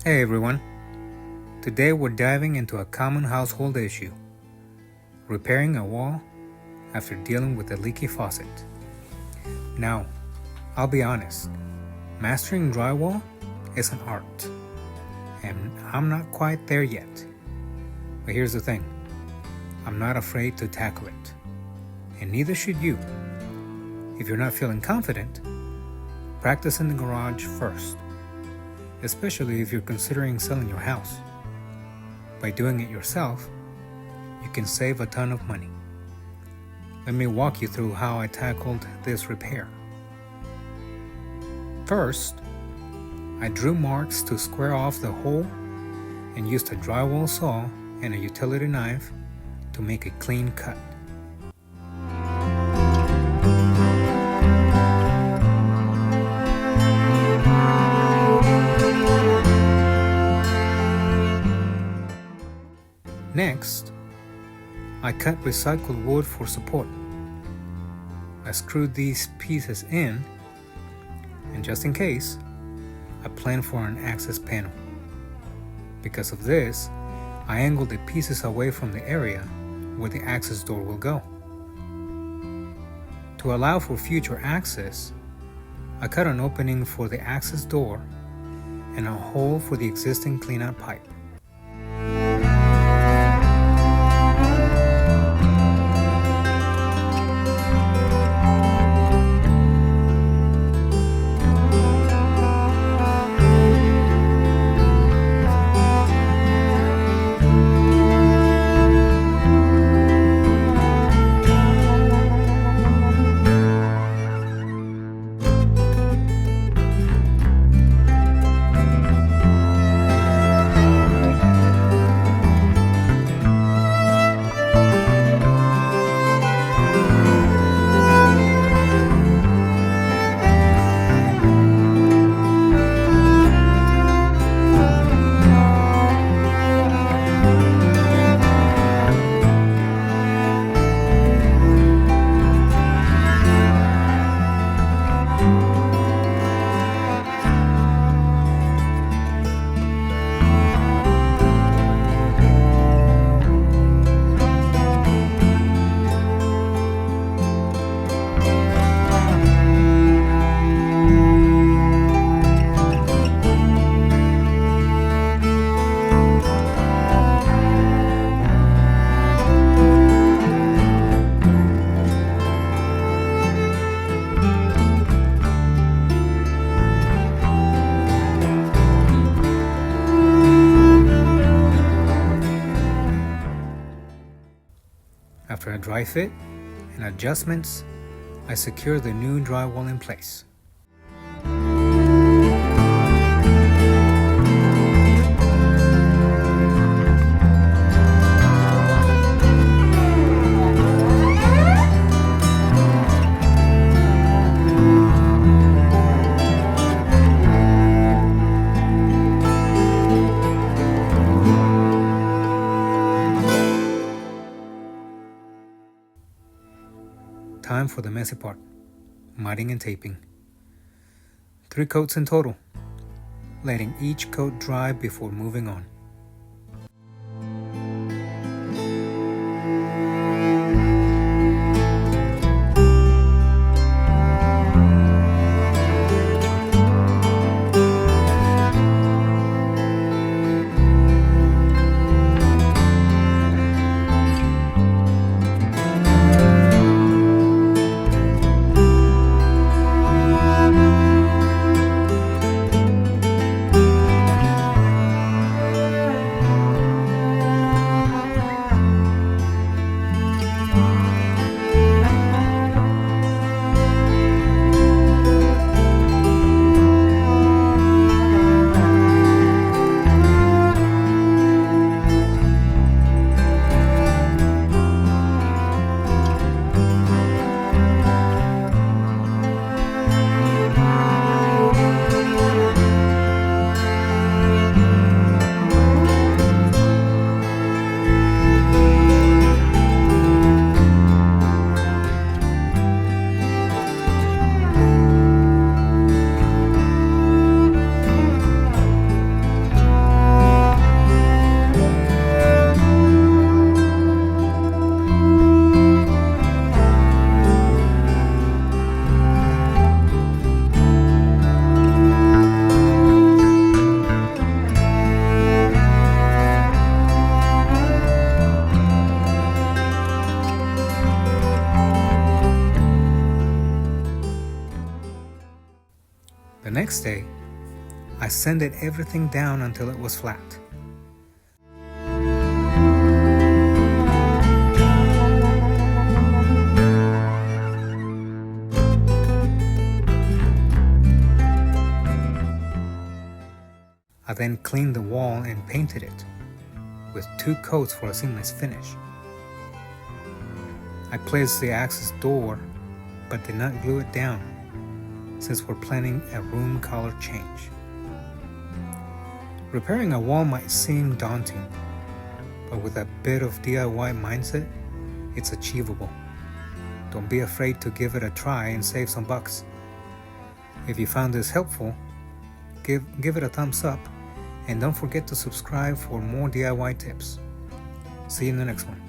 Hey everyone, today we're diving into a common household issue, repairing a wall after dealing with a leaky faucet. Now, I'll be honest, mastering drywall is an art, and I'm not quite there yet. But here's the thing, I'm not afraid to tackle it, and neither should you. If you're not feeling confident, practice in the garage first. Especially if you're considering selling your house. By doing it yourself, you can save a ton of money. Let me walk you through how I tackled this repair. First, I drew marks to square off the hole and used a drywall saw and a utility knife to make a clean cut. Next, I cut recycled wood for support. I screwed these pieces in, and just in case, I planned for an access panel. Because of this, I angled the pieces away from the area where the access door will go. To allow for future access, I cut an opening for the access door and a hole for the existing cleanout pipe. After a dry fit and adjustments, I secured the new drywall in place. Time for the messy part, mudding and taping. 3 coats in total, letting each coat dry before moving on. I sanded everything down until it was flat. I then cleaned the wall and painted it, with 2 coats for a seamless finish. I placed the access door, but did not glue it down, since we're planning a room color change. Repairing a wall might seem daunting, but with a bit of DIY mindset, it's achievable. Don't be afraid to give it a try and save some bucks. If you found this helpful, give it a thumbs up, and don't forget to subscribe for more DIY tips. See you in the next one.